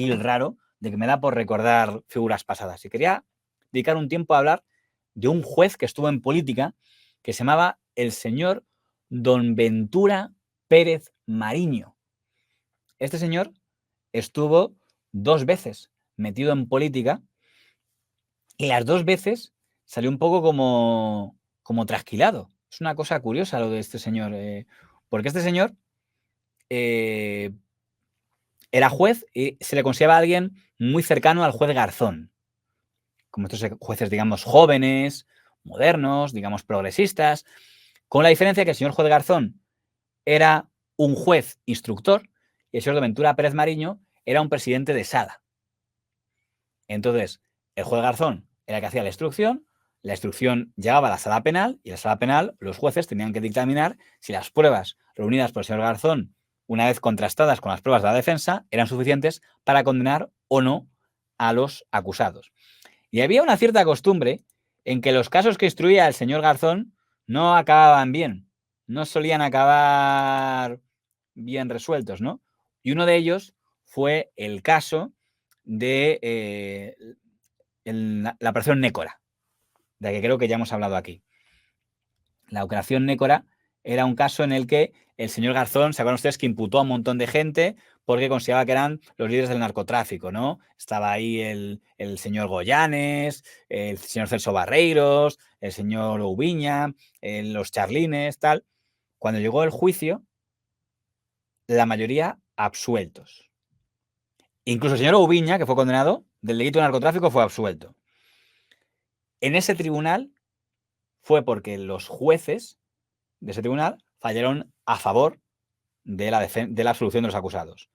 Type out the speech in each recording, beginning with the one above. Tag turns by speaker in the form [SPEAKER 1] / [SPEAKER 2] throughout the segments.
[SPEAKER 1] perfil raro de que me da por recordar figuras pasadas. Y quería dedicar un tiempo a hablar de un juez que estuvo en política que se llamaba el señor Don Ventura Pérez Mariño. Este señor estuvo 2 veces metido en política y las 2 veces salió un poco como trasquilado. Es una cosa curiosa lo de este señor, porque este señor era juez y se le consideraba a alguien muy cercano al juez Garzón. Como estos jueces, digamos, jóvenes, modernos, digamos, progresistas, con la diferencia que el señor juez Garzón era un juez instructor y el señor de Ventura Pérez Mariño era un presidente de sala. Entonces, el juez Garzón era el que hacía la instrucción llegaba a la sala penal y en la sala penal los jueces tenían que dictaminar si las pruebas reunidas por el señor Garzón, una vez contrastadas con las pruebas de la defensa, eran suficientes para condenar o no a los acusados. Y había una cierta costumbre en que los casos que instruía el señor Garzón no acababan bien, no solían acabar bien resueltos, ¿no? Y uno de ellos fue el caso de la operación Nécora, de la que creo que ya hemos hablado aquí. La operación Nécora era un caso en el que el señor Garzón, ¿se acuerdan ustedes que imputó a un montón de gente porque consideraba que eran los líderes del narcotráfico, ¿no? Estaba ahí el señor Goyanes, el señor Celso Barreiros, el señor Ubiña, los Charlines, tal. Cuando llegó el juicio, la mayoría absueltos. Incluso el señor Ubiña, que fue condenado del delito de narcotráfico, fue absuelto. En ese tribunal fue porque los jueces de ese tribunal fallaron a favor de la absolución de los acusados.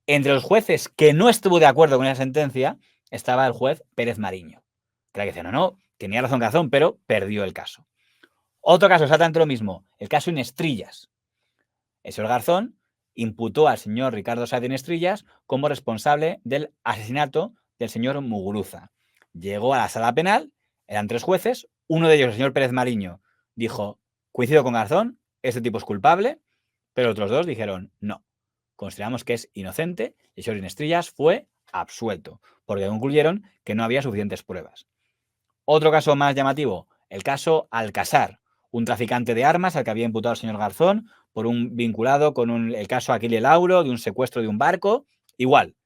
[SPEAKER 1] Entre los jueces que no estuvo de acuerdo con esa sentencia estaba el juez Pérez Mariño, que decía, no, tenía razón, pero perdió el caso. Otro caso exactamente lo mismo, el caso Inestrillas. El señor Garzón imputó al señor Ricardo Sáenz de Inestrillas como responsable del asesinato del señor Muguruza. Llegó a la sala penal, eran 3 jueces, uno de ellos, el señor Pérez Mariño, dijo, coincido con Garzón, este tipo es culpable, pero otros 2 dijeron, no, consideramos que es inocente y el señor Inestrillas fue absuelto, porque concluyeron que no había suficientes pruebas. Otro caso más llamativo, el caso Alcázar, un traficante de armas al que había imputado el señor Garzón por un vinculado con el caso Aquile Lauro, de un secuestro de un barco. Igual,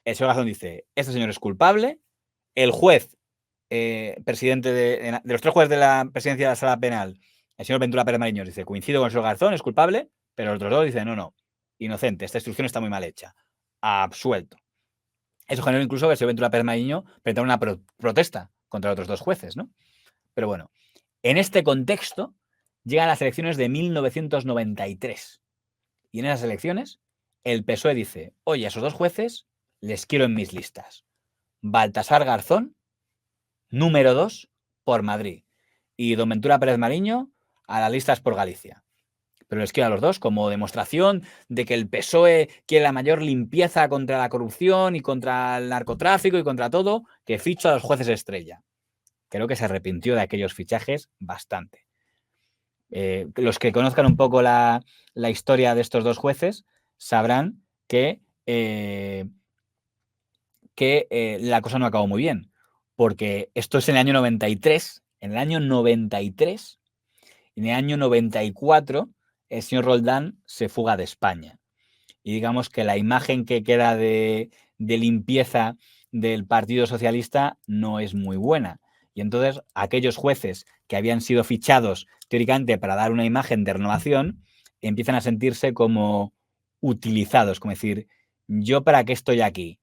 [SPEAKER 1] el señor Garzón dice, este señor es culpable, el juez, presidente de los 3 jueces de la presidencia de la sala penal, el señor Ventura Pérez Mariño, dice, coincido con el señor Garzón, es culpable, pero los otros 2 dicen, no, inocente, esta instrucción está muy mal hecha, absuelto. Eso generó incluso que el señor Ventura Pérez Mariño presentara una protesta contra los otros 2 jueces, ¿no? Pero bueno, en este contexto llegan las elecciones de 1993. Y en esas elecciones el PSOE dice, oye, a esos 2 jueces les quiero en mis listas. Baltasar Garzón, número 2 por Madrid. Y don Ventura Pérez Mariño a las listas por Galicia. Pero les quiero a los 2 como demostración de que el PSOE quiere la mayor limpieza contra la corrupción y contra el narcotráfico y contra todo, que ficho a los jueces estrella. Creo que se arrepintió de aquellos fichajes bastante. Los que conozcan un poco la historia de estos 2 jueces sabrán que la cosa no acabó muy bien, porque esto es en el año 93, en el año 93, en el año 94 el señor Roldán se fuga de España. Y digamos que la imagen que queda de limpieza del Partido Socialista no es muy buena. Y entonces aquellos jueces que habían sido fichados teóricamente para dar una imagen de renovación empiezan a sentirse como utilizados, como decir, ¿yo para qué estoy aquí?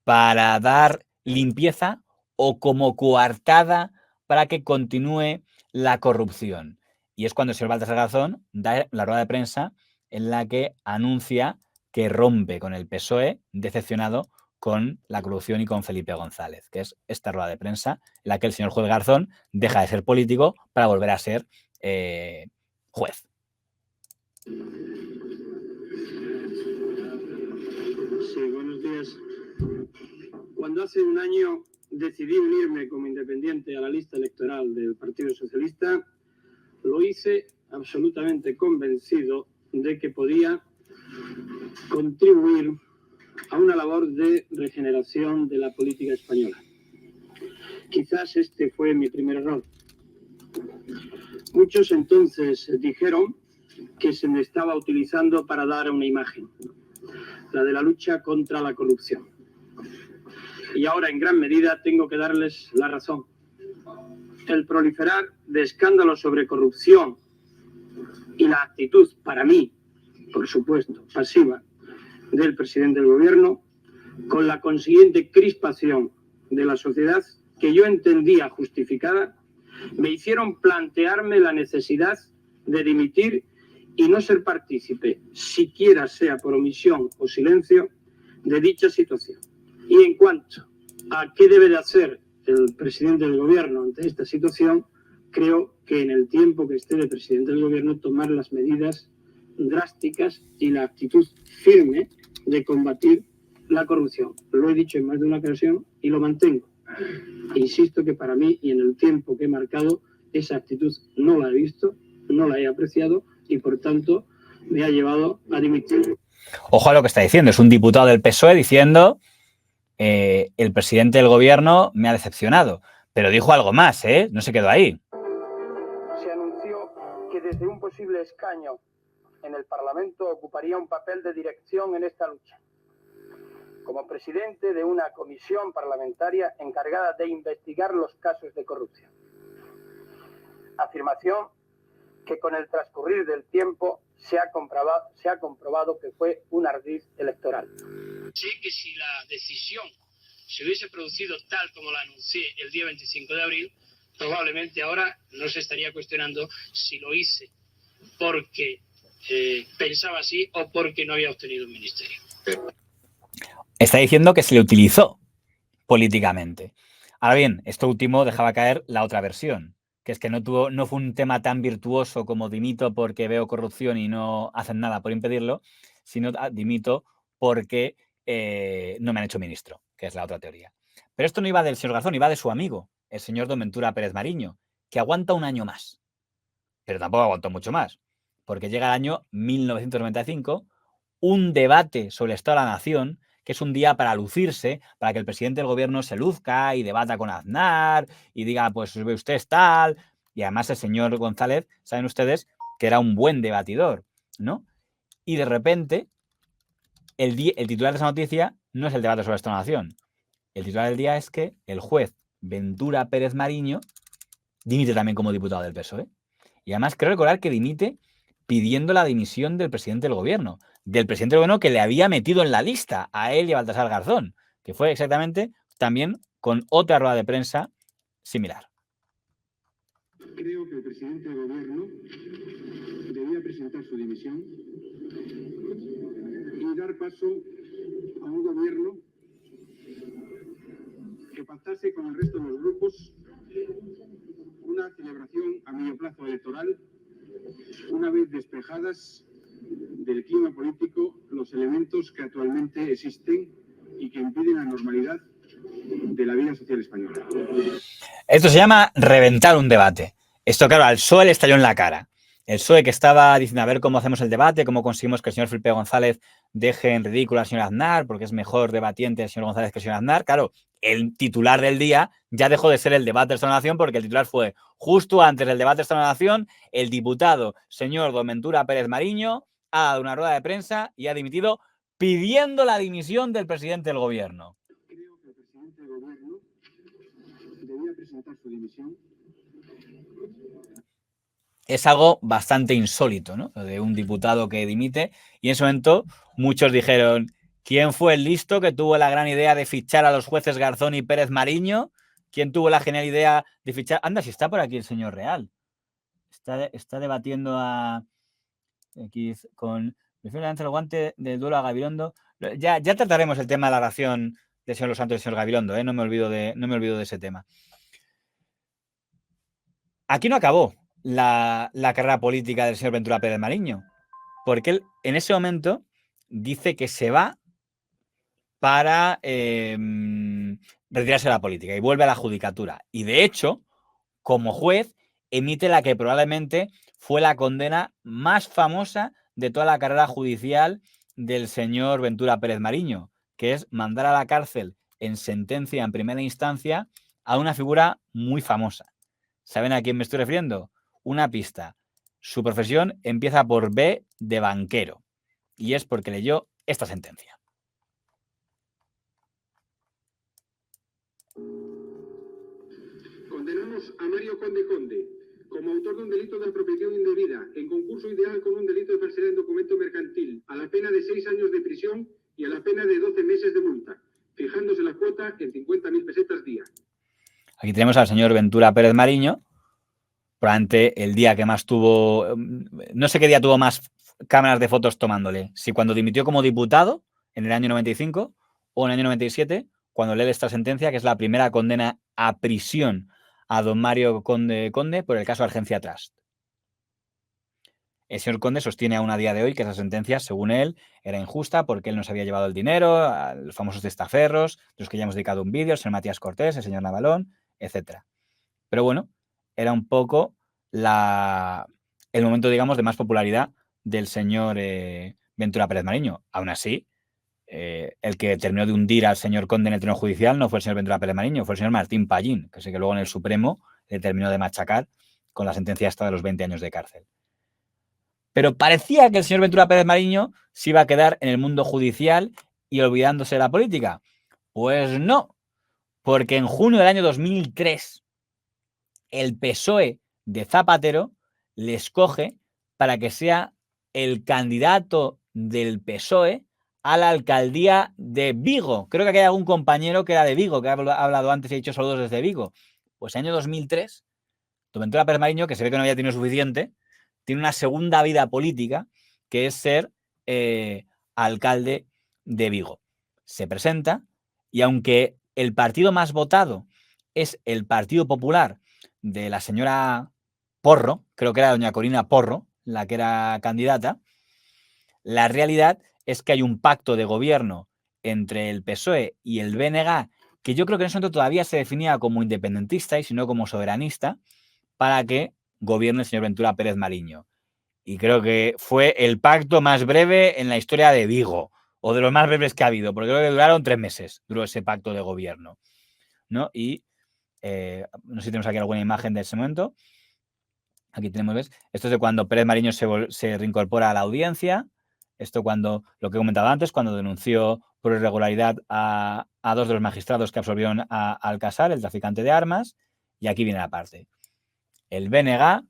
[SPEAKER 1] ¿Para dar limpieza o como coartada para que continúe la corrupción? Y es cuando el señor Baltasar Garzón da la rueda de prensa en la que anuncia que rompe con el PSOE, decepcionado con la corrupción y con Felipe González, que es esta rueda de prensa en la que el señor juez Garzón deja de ser político para volver a ser juez.
[SPEAKER 2] Sí, buenos días. Cuando hace un año decidí unirme como independiente a la lista electoral del Partido Socialista, lo hice absolutamente convencido de que podía contribuir a una labor de regeneración de la política española. Quizás este fue mi primer error. Muchos entonces dijeron que se me estaba utilizando para dar una imagen, la de la lucha contra la corrupción. Y ahora en gran medida tengo que darles la razón. El proliferar de escándalos sobre corrupción y la actitud, para mí, por supuesto, pasiva del presidente del gobierno, con la consiguiente crispación de la sociedad que yo entendía justificada, me hicieron plantearme la necesidad de dimitir y no ser partícipe, siquiera sea por omisión o silencio, de dicha situación. Y en cuanto a qué debe de hacer el presidente del gobierno ante esta situación, creo que en el tiempo que esté de presidente del gobierno tomar las medidas drásticas y la actitud firme de combatir la corrupción. Lo he dicho en más de una ocasión y lo mantengo. Insisto que para mí y en el tiempo que he marcado, esa actitud no la he visto, no la he apreciado y por tanto me ha llevado a dimitir.
[SPEAKER 1] Ojo a lo que está diciendo, es un diputado del PSOE diciendo el presidente del gobierno me ha decepcionado, pero dijo algo más, no se quedó ahí.
[SPEAKER 2] Se anunció que desde un posible escaño en el Parlamento ocuparía un papel de dirección en esta lucha, como presidente de una comisión parlamentaria encargada de investigar los casos de corrupción. Afirmación que con el transcurrir del tiempo se ha comprobado que fue un ardid electoral. Sé que si la decisión se hubiese producido tal como la anuncié el día 25 de abril, probablemente ahora no se estaría cuestionando si lo hice porque pensaba así o porque no había obtenido un ministerio.
[SPEAKER 1] Está diciendo que se le utilizó políticamente. Ahora bien, esto último dejaba caer la otra versión, que es que no fue un tema tan virtuoso como dimito porque veo corrupción y no hacen nada por impedirlo, sino dimito porque no me han hecho ministro, que es la otra teoría. Pero esto no iba del señor Garzón, iba de su amigo, el señor don Ventura Pérez Mariño, que aguanta un año más. Pero tampoco aguantó mucho más, porque llega el año 1995, un debate sobre el Estado de la Nación, que es un día para lucirse, para que el presidente del gobierno se luzca y debata con Aznar y diga, pues usted es tal. Y además el señor González, saben ustedes, que era un buen debatidor, ¿no? Y de repente, el titular de esa noticia no es el debate sobre el Estado de la Nación. El titular del día es que el juez Ventura Pérez Mariño dimite también como diputado del PSOE. Y además creo recordar que dimite pidiendo la dimisión del presidente del gobierno que le había metido en la lista a él y a Baltasar Garzón, que fue exactamente también con otra rueda de prensa similar.
[SPEAKER 2] Creo que el presidente del gobierno debía presentar su dimisión y dar paso a un gobierno que pactase con el resto de los grupos una celebración a medio plazo electoral, una vez despejadas del clima político los elementos que actualmente existen y que impiden la normalidad de la vida social española.
[SPEAKER 1] Esto se llama reventar un debate. Esto, claro, al PSOE le estalló en la cara. El PSOE que estaba diciendo a ver cómo hacemos el debate, cómo conseguimos que el señor Felipe González deje en ridículo al señor Aznar, porque es mejor debatiente el señor González que el señor Aznar. Claro, el titular del día ya dejó de ser el debate del Estado de la Nación porque el titular fue justo antes del debate del Estado de la Nación, el diputado señor don Ventura Pérez Mariño ha dado una rueda de prensa y ha dimitido pidiendo la dimisión del presidente del gobierno.
[SPEAKER 2] Creo que el presidente del gobierno debía presentar su dimisión.
[SPEAKER 1] Es algo bastante insólito, ¿no? De un diputado que dimite. Y en ese momento muchos dijeron, ¿quién fue el listo que tuvo la gran idea de fichar a los jueces Garzón y Pérez Mariño? ¿Quién tuvo la genial idea de fichar? Anda, si está por aquí el señor Real. Está debatiendo aquí con... Prefiero lanzar el guante del duelo a Gabilondo. Ya trataremos el tema de la ración del señor Los Santos y del señor Gabilondo, ¿eh? No me olvido de ese tema. Aquí no acabó la carrera política del señor Ventura Pérez Mariño, porque él en ese momento dice que se va para retirarse de la política y vuelve a la judicatura. Y de hecho, como juez, emite la que probablemente fue la condena más famosa de toda la carrera judicial del señor Ventura Pérez Mariño, que es mandar a la cárcel en sentencia en primera instancia a una figura muy famosa. ¿Saben a quién me estoy refiriendo? Una pista. Su profesión empieza por B de banquero y es porque leyó esta sentencia.
[SPEAKER 3] Condenamos a Mario Conde como autor de un delito de apropiación indebida en concurso ideal con un delito de falsedad en documento mercantil a la pena de 6 años de prisión y a la pena de 12 meses de multa, fijándose la cuota en 50.000 pesetas día.
[SPEAKER 1] Aquí tenemos al señor Ventura Pérez Mariño, probablemente el día que más tuvo, no sé qué día tuvo más cámaras de fotos tomándole, si cuando dimitió como diputado en el año 95 o en el año 97, cuando lee esta sentencia, que es la primera condena a prisión a don Mario Conde por el caso Argencia Trust. El señor Conde sostiene aún a día de hoy que esa sentencia, según él, era injusta porque él no se había llevado el dinero, a los famosos testaferros, de los que ya hemos dedicado un vídeo, el señor Matías Cortés, el señor Navalón, etc. Pero bueno, era un poco el momento, digamos, de más popularidad del señor Ventura Pérez Mariño. Aún así, el que terminó de hundir al señor Conde en el tribunal judicial no fue el señor Ventura Pérez Mariño, fue el señor Martín Pallín, que sé que luego en el Supremo le terminó de machacar con la sentencia esta de los 20 años de cárcel. Pero parecía que el señor Ventura Pérez Mariño se iba a quedar en el mundo judicial y olvidándose de la política. Pues no, porque en junio del año 2003 el PSOE de Zapatero le escoge para que sea el candidato del PSOE a la alcaldía de Vigo. Creo que aquí hay algún compañero que era de Vigo, que ha hablado antes y ha dicho saludos desde Vigo. Pues en el año 2003, don Ventura Pérez Mariño, que se ve que no había tenido suficiente, tiene una segunda vida política, que es ser alcalde de Vigo. Se presenta y aunque el partido más votado es el Partido Popular de la señora Porro, creo que era doña Corina Porro, la que era candidata, la realidad es que hay un pacto de gobierno entre el PSOE y el BNG, que yo creo que en ese momento todavía se definía como independentista y si no como soberanista, para que gobierne el señor Ventura Pérez Mariño. Y creo que fue el pacto más breve en la historia de Vigo, o de los más breves que ha habido, porque creo que duraron 3 meses, duró ese pacto de gobierno, ¿no? Y no sé si tenemos aquí alguna imagen de ese momento. Aquí tenemos, ¿ves? Esto es de cuando Pérez Mariño se reincorpora a la audiencia. Esto cuando, lo que he comentado antes, cuando denunció por irregularidad a 2 de los magistrados que absolvieron a Alcázar, el traficante de armas. Y aquí viene la parte. El BNG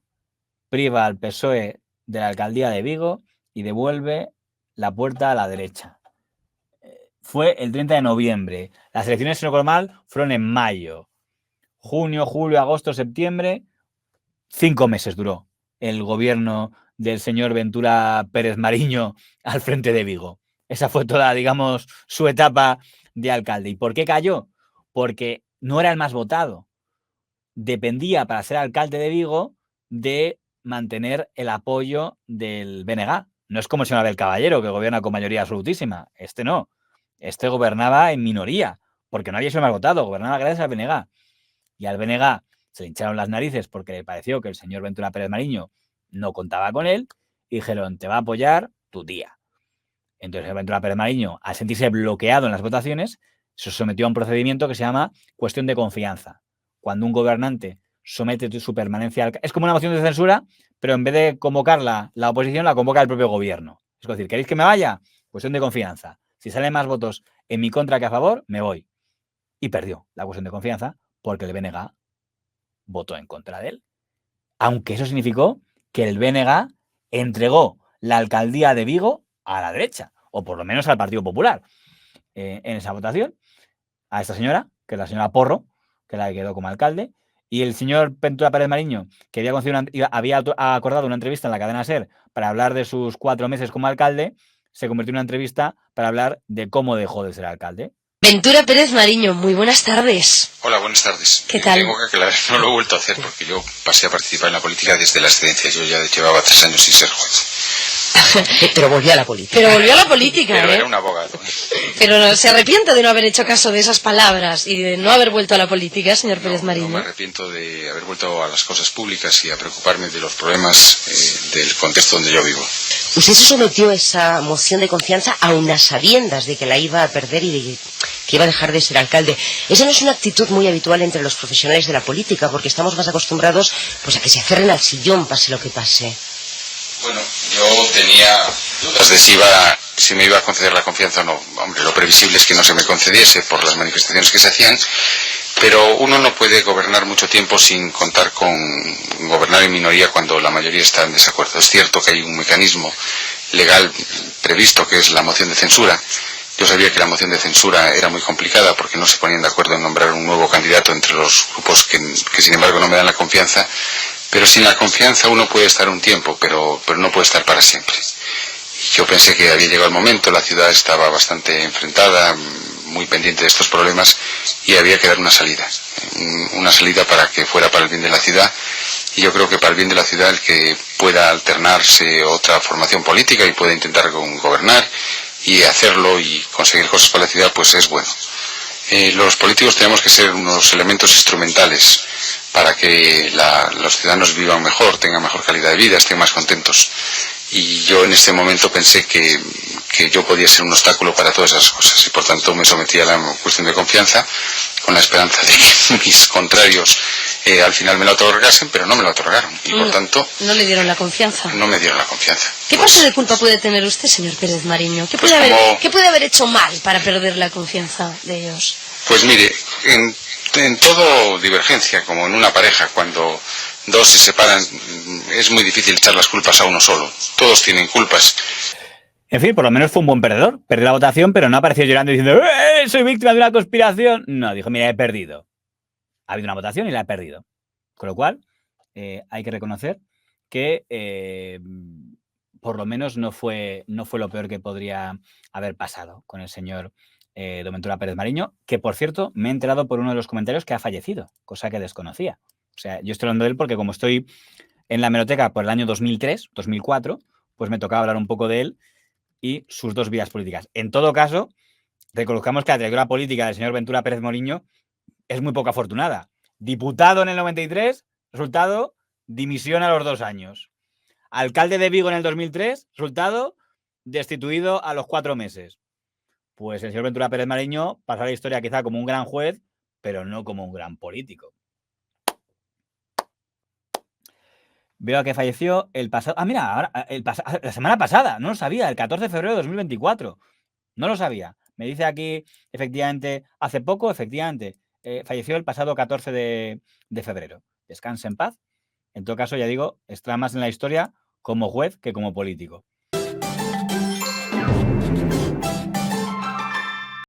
[SPEAKER 1] priva al PSOE de la alcaldía de Vigo y devuelve la puerta a la derecha. Fue el 30 de noviembre. Las elecciones, si no recuerdo mal, fueron en mayo. Junio, julio, agosto, septiembre. 5 meses duró el gobierno del señor Ventura Pérez Mariño al frente de Vigo. Esa fue toda, digamos, su etapa de alcalde. ¿Y por qué cayó? Porque no era el más votado. Dependía para ser alcalde de Vigo de mantener el apoyo del BNG. No es como el señor Abel Caballero, que gobierna con mayoría absolutísima. Este no. Este gobernaba en minoría, porque no había sido más votado, gobernaba gracias al BNG. Y al BNG se le hincharon las narices porque le pareció que el señor Ventura Pérez Mariño no contaba con él y dijeron, te va a apoyar tu tía. Entonces el Ventura Pérez Mariño, al sentirse bloqueado en las votaciones, se sometió a un procedimiento que se llama cuestión de confianza. Cuando un gobernante somete su permanencia al... Es como una moción de censura, pero en vez de convocarla la oposición, la convoca el propio gobierno. Es decir, ¿queréis que me vaya? Cuestión de confianza. Si salen más votos en mi contra que a favor, me voy. Y perdió la cuestión de confianza porque el BNG votó en contra de él. Aunque eso significó que el BNG entregó la alcaldía de Vigo a la derecha, o por lo menos al Partido Popular, en esa votación, a esta señora, que es la señora Porro, que la que quedó como alcalde, y el señor Ventura Pérez Mariño, que había acordado una entrevista en la cadena SER para hablar de sus 4 meses como alcalde, se convirtió en una entrevista para hablar de cómo dejó de ser alcalde.
[SPEAKER 4] Ventura Pérez Mariño, muy buenas tardes.
[SPEAKER 5] Hola, buenas tardes.
[SPEAKER 4] ¿Qué tal?
[SPEAKER 5] Tengo que aclarar, no lo he vuelto a hacer porque yo pasé a participar en la política desde la excedencia. Yo ya llevaba 3 años sin ser juez.
[SPEAKER 6] Pero volvió a la política.
[SPEAKER 4] Pero volvió a la política,
[SPEAKER 5] Pero era un abogado.
[SPEAKER 4] Pero se arrepiente de no haber hecho caso de esas palabras y de no haber vuelto a la política, señor Pérez Mariño.
[SPEAKER 5] No me arrepiento de haber vuelto a las cosas públicas y a preocuparme de los problemas del contexto donde yo vivo.
[SPEAKER 6] Usted se sometió a esa moción de confianza a unas sabiendas de que la iba a perder y de que iba a dejar de ser alcalde. Esa no es una actitud muy habitual entre los profesionales de la política, porque estamos más acostumbrados pues a que se aferren al sillón, pase lo que pase.
[SPEAKER 5] Bueno, yo tenía dudas de si me iba a conceder la confianza o no. Hombre, lo previsible es que no se me concediese por las manifestaciones que se hacían, pero uno no puede gobernar mucho tiempo sin contar con gobernar en minoría cuando la mayoría está en desacuerdo. Es cierto que hay un mecanismo legal previsto que es la moción de censura. Yo sabía que la moción de censura era muy complicada porque no se ponían de acuerdo en nombrar un nuevo candidato entre los grupos que sin embargo no me dan la confianza. Pero sin la confianza uno puede estar un tiempo, pero no puede estar para siempre. Yo pensé que había llegado el momento, la ciudad estaba bastante enfrentada, muy pendiente de estos problemas y había que dar una salida para que fuera para el bien de la ciudad. Y yo creo que para el bien de la ciudad el que pueda alternarse otra formación política y pueda intentar gobernar y hacerlo y conseguir cosas para la ciudad, pues es bueno. Los políticos tenemos que ser unos elementos instrumentales para que los ciudadanos vivan mejor, tengan mejor calidad de vida, estén más contentos. Y yo en ese momento pensé que yo podía ser un obstáculo para todas esas cosas y por tanto me sometí a la cuestión de confianza con la esperanza de que mis contrarios al final me lo otorgasen, pero no me lo otorgaron y por tanto...
[SPEAKER 4] No le dieron la confianza.
[SPEAKER 5] No me dieron la confianza.
[SPEAKER 4] ¿Qué parte de culpa puede tener usted, señor Pérez Mariño? ¿Qué puede haber hecho mal para perder la confianza de ellos?
[SPEAKER 5] Pues mire, en todo divergencia, como en una pareja, cuando dos se separan, es muy difícil echar las culpas a uno solo. Todos tienen culpas.
[SPEAKER 1] En fin, por lo menos fue un buen perdedor. Perdió la votación, pero no apareció llorando diciendo soy víctima de una conspiración. No, dijo, mira, he perdido. Ha habido una votación y la he perdido. Con lo cual, hay que reconocer que por lo menos no fue lo peor que podría haber pasado con el señor don Ventura Pérez Mariño, que por cierto me he enterado por uno de los comentarios que ha fallecido, cosa que desconocía. O sea, yo estoy hablando de él porque como estoy en la hemeroteca por el año 2003, 2004, pues me tocaba hablar un poco de él y sus dos vidas políticas. En todo caso, reconozcamos que la trayectoria política del señor Ventura Pérez Mariño es muy poco afortunada. Diputado en el 93, resultado, dimisión a los 2 años. Alcalde de Vigo en el 2003, resultado, destituido a los 4 meses. Pues el señor Ventura Pérez Mariño pasa a la historia quizá como un gran juez, pero no como un gran político. Veo que falleció el pasado... Ah, mira, ahora, la semana pasada, no lo sabía, el 14 de febrero de 2024. No lo sabía. Me dice aquí, efectivamente, hace poco, efectivamente, falleció el pasado 14 de febrero. Descanse en paz. En todo caso, ya digo, está más en la historia como juez que como político.